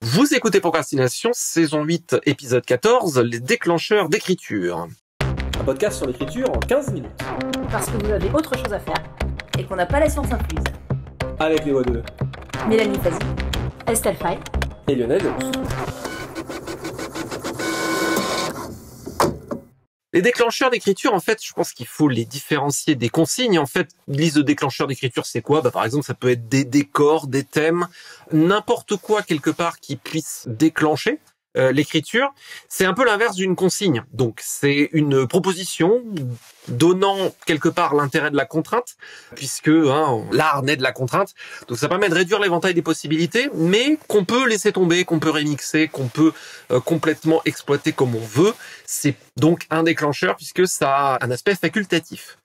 Vous écoutez Procrastination, saison 8, épisode 14, les déclencheurs d'écriture. Un podcast sur l'écriture en 15 minutes. Parce que vous avez autre chose à faire et qu'on n'a pas la science incluse. Avec les voix de Mélanie Fazi, Estelle Fay et Lionel Delous. Les déclencheurs d'écriture, en fait, je pense qu'il faut les différencier des consignes. En fait, une liste de déclencheurs d'écriture, c'est quoi ? Par exemple, ça peut être des décors, des thèmes, n'importe quoi quelque part qui puisse déclencher l'écriture. C'est un peu l'inverse d'une consigne. Donc, c'est une proposition donnant quelque part l'intérêt de la contrainte, puisque l'art naît de la contrainte. Donc, ça permet de réduire l'éventail des possibilités, mais qu'on peut laisser tomber, qu'on peut remixer, qu'on peut complètement exploiter comme on veut. C'est donc un déclencheur, puisque ça a un aspect facultatif.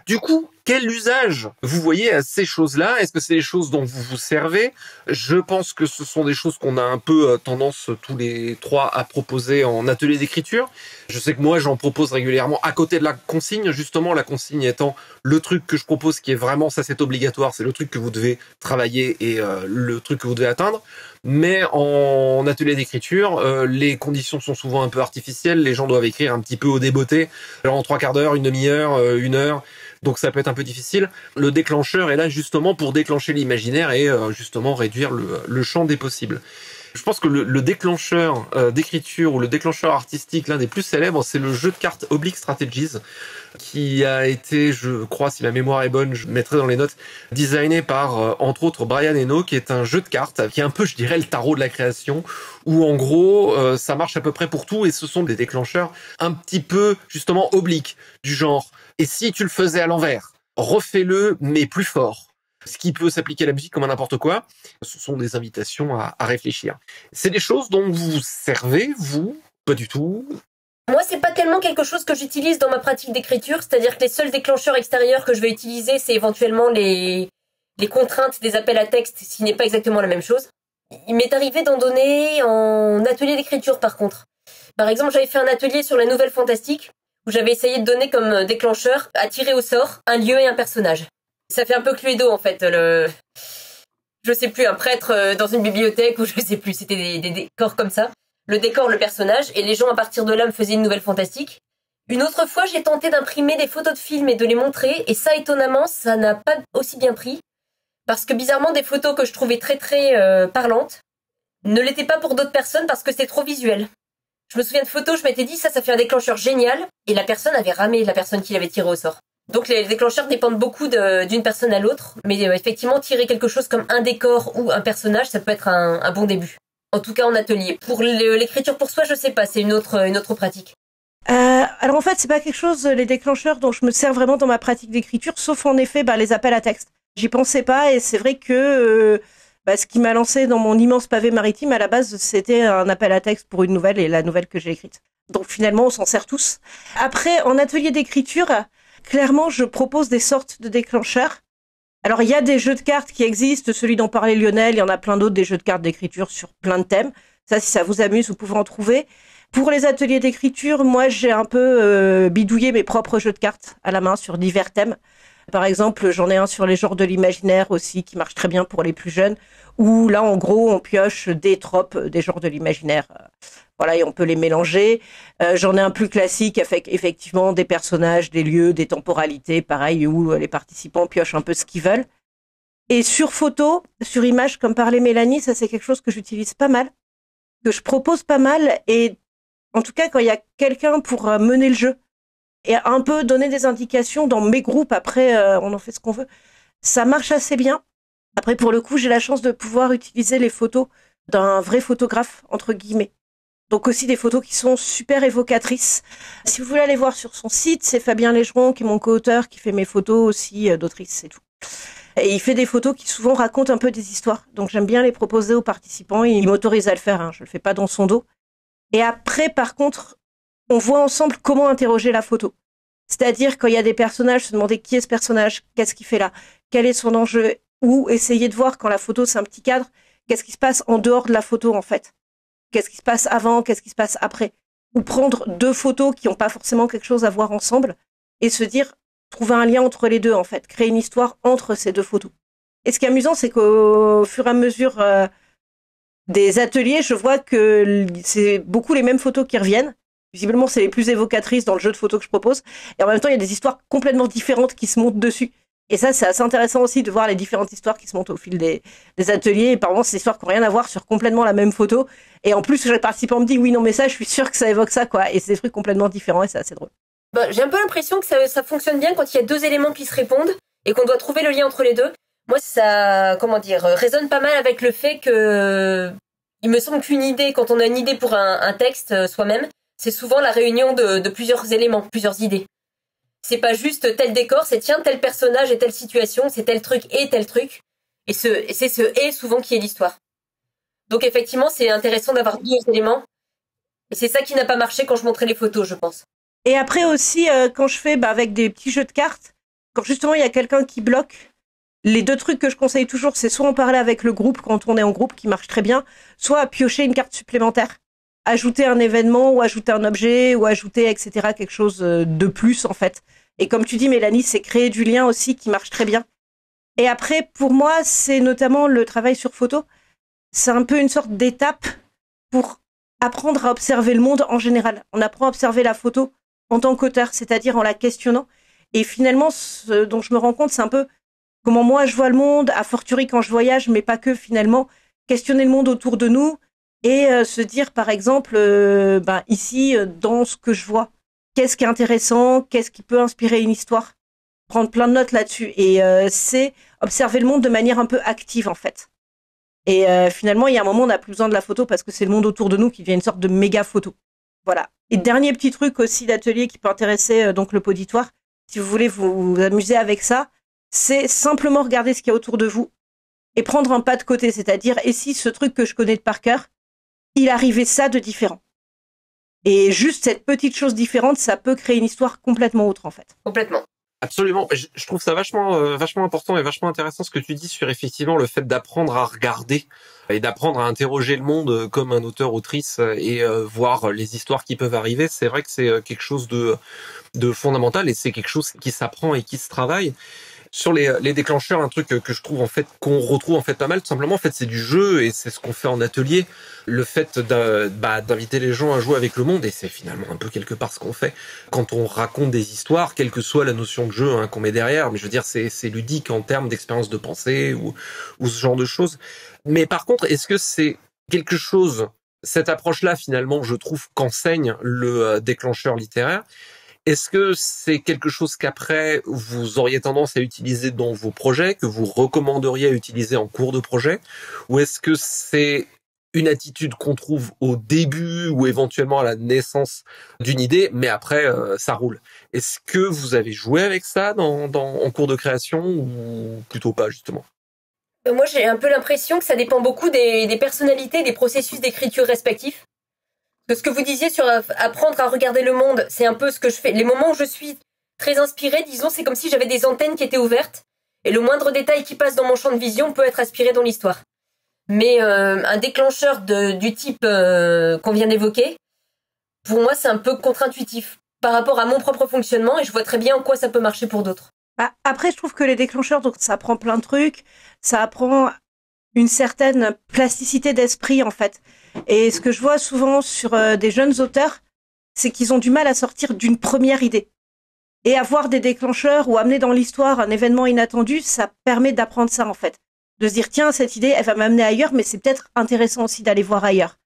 Du coup, quel usage vous voyez à ces choses-là ? Est-ce que c'est des choses dont vous vous servez ? Je pense que ce sont des choses qu'on a un peu tendance tous les trois à proposer en atelier d'écriture. Je sais que moi, j'en propose régulièrement à côté de la consigne, justement, la consigne étant le truc que je propose qui est vraiment, ça c'est obligatoire, c'est le truc que vous devez travailler et le truc que vous devez atteindre. Mais en atelier d'écriture, les conditions sont souvent un peu artificielles, les gens doivent écrire un petit peu au débeauté, alors en 3/4 d'heure, une demi-heure, 1 heure. Donc ça peut être un peu difficile. Le déclencheur est là justement pour déclencher l'imaginaire et justement réduire le champ des possibles. Je pense que le déclencheur d'écriture ou le déclencheur artistique, l'un des plus célèbres, c'est le jeu de cartes Oblique Strategies, qui a été, je crois, si ma mémoire est bonne, je mettrai dans les notes, designé par, entre autres, Brian Eno, qui est un jeu de cartes, qui est un peu, je dirais, le tarot de la création, où en gros, ça marche à peu près pour tout, et ce sont des déclencheurs un petit peu, justement, obliques, du genre, et si tu le faisais à l'envers, refais-le, mais plus fort. Ce qui peut s'appliquer à la musique comme à n'importe quoi, ce sont des invitations à réfléchir. C'est des choses dont vous vous servez, vous ? Pas du tout. Moi, c'est pas tellement quelque chose que j'utilise dans ma pratique d'écriture, c'est-à-dire que les seuls déclencheurs extérieurs que je vais utiliser, c'est éventuellement les contraintes des appels à texte, ce qui n'est pas exactement la même chose. Il m'est arrivé d'en donner en atelier d'écriture, par contre. Par exemple, j'avais fait un atelier sur la Nouvelle Fantastique, où j'avais essayé de donner comme déclencheur, à tirer au sort, un lieu et un personnage. Ça fait un peu Cluedo, en fait, je sais plus, un prêtre dans une bibliothèque, ou je sais plus, c'était des décors comme ça. Le décor, le personnage, et les gens à partir de là me faisaient une nouvelle fantastique. Une autre fois, j'ai tenté d'imprimer des photos de films et de les montrer, et ça, étonnamment, ça n'a pas aussi bien pris, parce que bizarrement, des photos que je trouvais très parlantes ne l'étaient pas pour d'autres personnes parce que c'était trop visuel. Je me souviens de photos, je m'étais dit, ça fait un déclencheur génial, et la personne avait ramé la personne qui l'avait tiré au sort. Donc les déclencheurs dépendent beaucoup d'une personne à l'autre, mais effectivement, tirer quelque chose comme un décor ou un personnage, ça peut être un bon début. En tout cas en atelier. Pour l'écriture pour soi, je sais pas, c'est une autre pratique. Alors en fait, c'est pas quelque chose, les déclencheurs dont je me sers vraiment dans ma pratique d'écriture, sauf en effet les appels à texte. J'y pensais pas et c'est vrai que ce qui m'a lancé dans mon immense pavé maritime, à la base, c'était un appel à texte pour une nouvelle et la nouvelle que j'ai écrite. Donc finalement, on s'en sert tous. Après, en atelier d'écriture, clairement, je propose des sortes de déclencheurs. Alors, il y a des jeux de cartes qui existent, celui dont parlait Lionel, il y en a plein d'autres, des jeux de cartes d'écriture sur plein de thèmes. Ça, si ça vous amuse, vous pouvez en trouver. Pour les ateliers d'écriture, moi, j'ai un peu bidouillé mes propres jeux de cartes à la main sur divers thèmes. Par exemple, j'en ai un sur les genres de l'imaginaire aussi, qui marche très bien pour les plus jeunes, où là, en gros, on pioche des tropes des genres de l'imaginaire. Voilà, et on peut les mélanger. J'en ai un plus classique avec effectivement des personnages, des lieux, des temporalités, pareil, où les participants piochent un peu ce qu'ils veulent. Et sur photo, sur image, comme parlait Mélanie, ça c'est quelque chose que j'utilise pas mal, que je propose pas mal, et en tout cas quand il y a quelqu'un pour mener le jeu, et un peu donner des indications dans mes groupes, après on en fait ce qu'on veut, ça marche assez bien. Après pour le coup, j'ai la chance de pouvoir utiliser les photos d'un vrai photographe, entre guillemets. Donc aussi des photos qui sont super évocatrices. Si vous voulez aller voir sur son site, c'est Fabien Légeron, qui est mon co-auteur, qui fait mes photos aussi d'autrice, c'est tout. Et il fait des photos qui souvent racontent un peu des histoires. Donc j'aime bien les proposer aux participants et il m'autorise à le faire, hein. Je le fais pas dans son dos. Et après, par contre, on voit ensemble comment interroger la photo. C'est-à-dire quand il y a des personnages, se demander qui est ce personnage, qu'est-ce qu'il fait là, quel est son enjeu, ou essayer de voir quand la photo c'est un petit cadre, qu'est-ce qui se passe en dehors de la photo en fait. Qu'est-ce qui se passe avant, qu'est-ce qui se passe après. Ou prendre deux photos qui n'ont pas forcément quelque chose à voir ensemble et se dire, trouver un lien entre les deux en fait, créer une histoire entre ces deux photos. Et ce qui est amusant, c'est qu'au fur et à mesure des ateliers, je vois que c'est beaucoup les mêmes photos qui reviennent. Visiblement, c'est les plus évocatrices dans le jeu de photos que je propose. Et en même temps, il y a des histoires complètement différentes qui se montent dessus. Et ça, c'est assez intéressant aussi de voir les différentes histoires qui se montent au fil des ateliers. Et par moments, c'est des histoires qui n'ont rien à voir sur complètement la même photo. Et en plus, chaque participant me dit, oui, non, mais ça, je suis sûre que ça évoque ça, quoi. Et c'est des trucs complètement différents et c'est assez drôle. Bah, j'ai un peu l'impression que ça fonctionne bien quand il y a deux éléments qui se répondent et qu'on doit trouver le lien entre les deux. Moi, ça, résonne pas mal avec le fait que il me semble qu'une idée, quand on a une idée pour un texte soi-même, c'est souvent la réunion de plusieurs éléments, plusieurs idées. C'est pas juste tel décor, c'est tiens, tel personnage et telle situation, c'est tel truc et tel truc. Et c'est ce et souvent qui est l'histoire. Donc effectivement, c'est intéressant d'avoir deux éléments. Et c'est ça qui n'a pas marché quand je montrais les photos, je pense. Et après aussi, quand je fais avec des petits jeux de cartes, quand justement il y a quelqu'un qui bloque, les deux trucs que je conseille toujours, c'est soit en parler avec le groupe quand on est en groupe, qui marche très bien, soit piocher une carte supplémentaire, ajouter un événement ou ajouter un objet ou ajouter, etc., quelque chose de plus en fait. Et comme tu dis, Mélanie, c'est créer du lien aussi qui marche très bien. Et après, pour moi, c'est notamment le travail sur photo. C'est un peu une sorte d'étape pour apprendre à observer le monde en général. On apprend à observer la photo en tant qu'auteur, c'est-à-dire en la questionnant. Et finalement, ce dont je me rends compte, c'est un peu comment moi je vois le monde, a fortiori quand je voyage, mais pas que finalement, questionner le monde autour de nous et se dire, par exemple, ici, dans ce que je vois, qu'est-ce qui est intéressant, qu'est-ce qui peut inspirer une histoire, prendre plein de notes là-dessus. Et c'est observer le monde de manière un peu active, en fait. Et finalement, il y a un moment, on n'a plus besoin de la photo parce que c'est le monde autour de nous qui devient une sorte de méga photo. Voilà. Et dernier petit truc aussi d'atelier qui peut intéresser donc le poditoire, si vous voulez vous amuser avec ça, c'est simplement regarder ce qu'il y a autour de vous et prendre un pas de côté. C'est-à-dire, et si ce truc que je connais de par cœur, il arrivait ça de différent. Et juste cette petite chose différente, ça peut créer une histoire complètement autre, en fait. Complètement. Absolument. Je trouve ça vachement important et vachement intéressant ce que tu dis sur effectivement le fait d'apprendre à regarder et d'apprendre à interroger le monde comme un auteur-autrice et voir les histoires qui peuvent arriver. C'est vrai que c'est quelque chose de fondamental et c'est quelque chose qui s'apprend et qui se travaille. Sur les déclencheurs, un truc que je trouve en fait qu'on retrouve en fait pas mal, tout simplement en fait c'est du jeu et c'est ce qu'on fait en atelier, le fait d'inviter les gens à jouer avec le monde et c'est finalement un peu quelque part ce qu'on fait quand on raconte des histoires, quelle que soit la notion de jeu qu'on met derrière, mais je veux dire c'est ludique en termes d'expérience de pensée ou ce genre de choses. Mais par contre, est-ce que c'est quelque chose, cette approche-là finalement, je trouve qu'enseigne le déclencheur littéraire? Est-ce que c'est quelque chose qu'après, vous auriez tendance à utiliser dans vos projets, que vous recommanderiez à utiliser en cours de projet? Ou est-ce que c'est une attitude qu'on trouve au début ou éventuellement à la naissance d'une idée, mais après, ça roule? Est-ce que vous avez joué avec ça en cours de création ou plutôt pas, justement? Moi, j'ai un peu l'impression que ça dépend beaucoup des personnalités, des processus d'écriture respectifs. Ce que vous disiez sur apprendre à regarder le monde, c'est un peu ce que je fais. Les moments où je suis très inspirée, disons, c'est comme si j'avais des antennes qui étaient ouvertes et le moindre détail qui passe dans mon champ de vision peut être aspiré dans l'histoire. Mais un déclencheur du type qu'on vient d'évoquer, pour moi, c'est un peu contre-intuitif par rapport à mon propre fonctionnement et je vois très bien en quoi ça peut marcher pour d'autres. Après, je trouve que les déclencheurs, donc ça apprend plein de trucs, ça apprend une certaine plasticité d'esprit, en fait. Et ce que je vois souvent sur des jeunes auteurs, c'est qu'ils ont du mal à sortir d'une première idée. Et avoir des déclencheurs ou amener dans l'histoire un événement inattendu, ça permet d'apprendre ça, en fait. De se dire, tiens, cette idée, elle va m'amener ailleurs, mais c'est peut-être intéressant aussi d'aller voir ailleurs.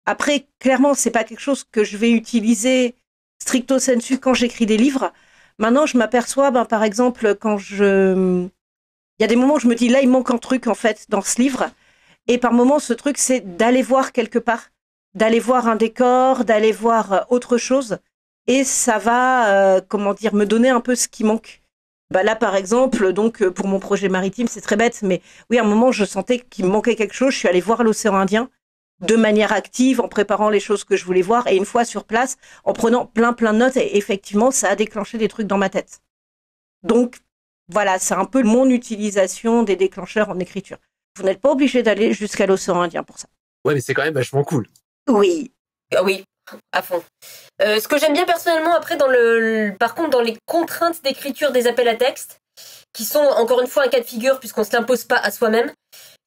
Après, clairement, c'est pas quelque chose que je vais utiliser stricto sensu quand j'écris des livres. Maintenant, je m'aperçois, par exemple, il y a des moments où je me dis, là, il manque un truc, en fait, dans ce livre. Et par moments, ce truc, c'est d'aller voir quelque part, d'aller voir un décor, d'aller voir autre chose. Et ça va, me donner un peu ce qui manque. Là, par exemple, donc pour mon projet maritime, c'est très bête, mais oui, à un moment, je sentais qu'il me manquait quelque chose. Je suis allée voir l'océan Indien de manière active, en préparant les choses que je voulais voir. Et une fois sur place, en prenant plein de notes, et effectivement, ça a déclenché des trucs dans ma tête. Donc, voilà, c'est un peu mon utilisation des déclencheurs en écriture. Vous n'êtes pas obligé d'aller jusqu'à l'océan Indien pour ça. Ouais, mais c'est quand même vachement cool. Oui. Oui, à fond. Ce que j'aime bien personnellement après par contre dans les contraintes d'écriture des appels à texte, qui sont encore une fois un cas de figure puisqu'on se l'impose pas à soi-même.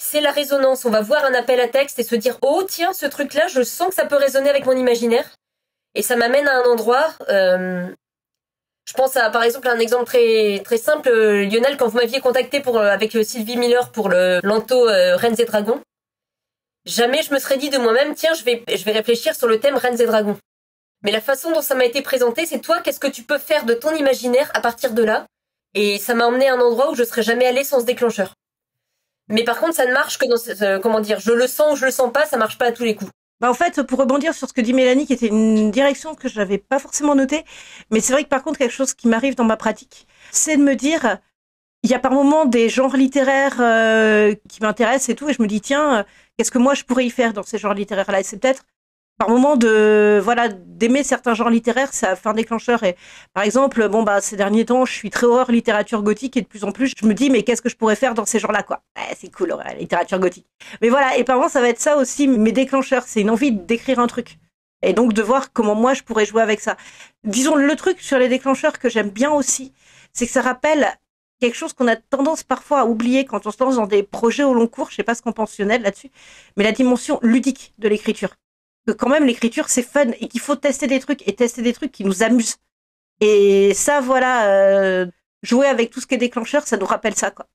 C'est la résonance. On va voir un appel à texte et se dire oh tiens ce truc-là, je sens que ça peut résonner avec mon imaginaire et ça m'amène à un endroit. Je pense à par exemple un exemple très très simple, Lionel, quand vous m'aviez contacté pour avec Sylvie Miller pour le Lanto Reines et Dragons. Jamais je me serais dit de moi-même tiens je vais réfléchir sur le thème Reines et Dragons. Mais la façon dont ça m'a été présenté, c'est toi, qu'est-ce que tu peux faire de ton imaginaire à partir de là? Et ça m'a emmené à un endroit où je serais jamais allée sans ce déclencheur. Mais par contre, ça ne marche que dans comment dire, je le sens ou je le sens pas, ça marche pas à tous les coups. Bah en fait, pour rebondir sur ce que dit Mélanie, qui était une direction que j'avais pas forcément notée, mais c'est vrai que par contre, quelque chose qui m'arrive dans ma pratique, c'est de me dire, il y a par moments des genres littéraires qui m'intéressent et tout, et je me dis, tiens, qu'est-ce que moi je pourrais y faire dans ces genres littéraires-là? Et c'est peut-être par moment d'aimer certains genres littéraires, ça fait un déclencheur. Et par exemple, ces derniers temps, je suis très horreur littérature gothique et de plus en plus, je me dis mais qu'est-ce que je pourrais faire dans ces genres-là, quoi. Ouais, c'est cool, la littérature gothique. Mais voilà, et par moment, ça va être ça aussi, mes déclencheurs, c'est une envie d'écrire un truc. Et donc de voir comment moi je pourrais jouer avec ça. Disons, le truc sur les déclencheurs que j'aime bien aussi, c'est que ça rappelle quelque chose qu'on a tendance parfois à oublier quand on se lance dans des projets au long cours, je sais pas ce qu'on pense Lionel là-dessus, mais la dimension ludique de l'écriture. Que quand même l'écriture c'est fun et qu'il faut tester des trucs et tester des trucs qui nous amusent. Et ça jouer avec tout ce qui est déclencheur, ça nous rappelle ça quoi.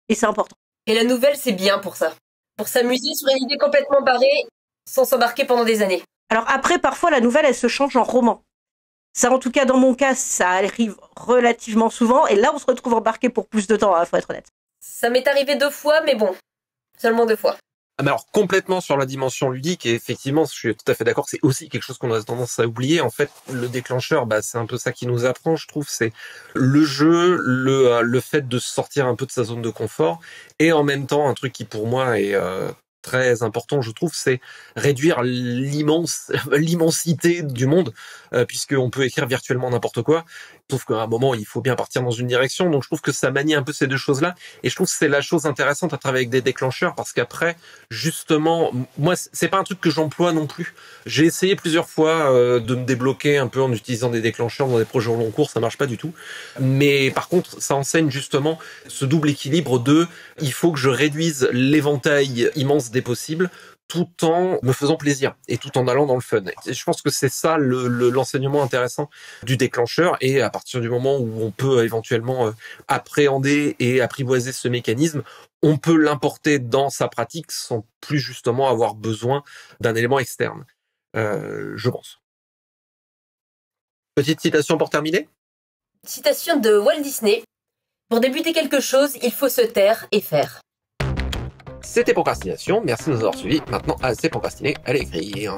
Et c'est important. Et la nouvelle c'est bien pour ça. Pour s'amuser sur une idée complètement barrée sans s'embarquer pendant des années. Alors après parfois la nouvelle elle se change en roman. Ça en tout cas dans mon cas ça arrive relativement souvent et là on se retrouve embarqué pour plus de temps, faut être honnête. Ça m'est arrivé 2 fois mais bon, seulement 2 fois. Mais alors complètement sur la dimension ludique et effectivement je suis tout à fait d'accord, c'est aussi quelque chose qu'on a tendance à oublier. En fait le déclencheur c'est un peu ça qui nous apprend, je trouve, c'est le jeu, le fait de sortir un peu de sa zone de confort et en même temps un truc qui pour moi est très important, je trouve, c'est réduire l'immensité du monde, puisqu'on peut écrire virtuellement n'importe quoi, sauf qu'à un moment, il faut bien partir dans une direction, donc je trouve que ça manie un peu ces deux choses-là, et je trouve que c'est la chose intéressante à travailler avec des déclencheurs, parce qu'après, justement, moi, c'est pas un truc que j'emploie non plus. J'ai essayé plusieurs fois de me débloquer un peu en utilisant des déclencheurs dans des projets au long cours, ça marche pas du tout, mais par contre, ça enseigne justement ce double équilibre de, il faut que je réduise l'éventail immense des possibles tout en me faisant plaisir et tout en allant dans le fun. Et je pense que c'est ça l'enseignement intéressant du déclencheur, et à partir du moment où on peut éventuellement appréhender et apprivoiser ce mécanisme, on peut l'importer dans sa pratique sans plus justement avoir besoin d'un élément externe, je pense. Petite citation pour terminer. Citation de Walt Disney. Pour débuter quelque chose, il faut se taire et faire. C'était Procrastination, merci de nous avoir suivis. Maintenant, assez procrastiné, allez écrire.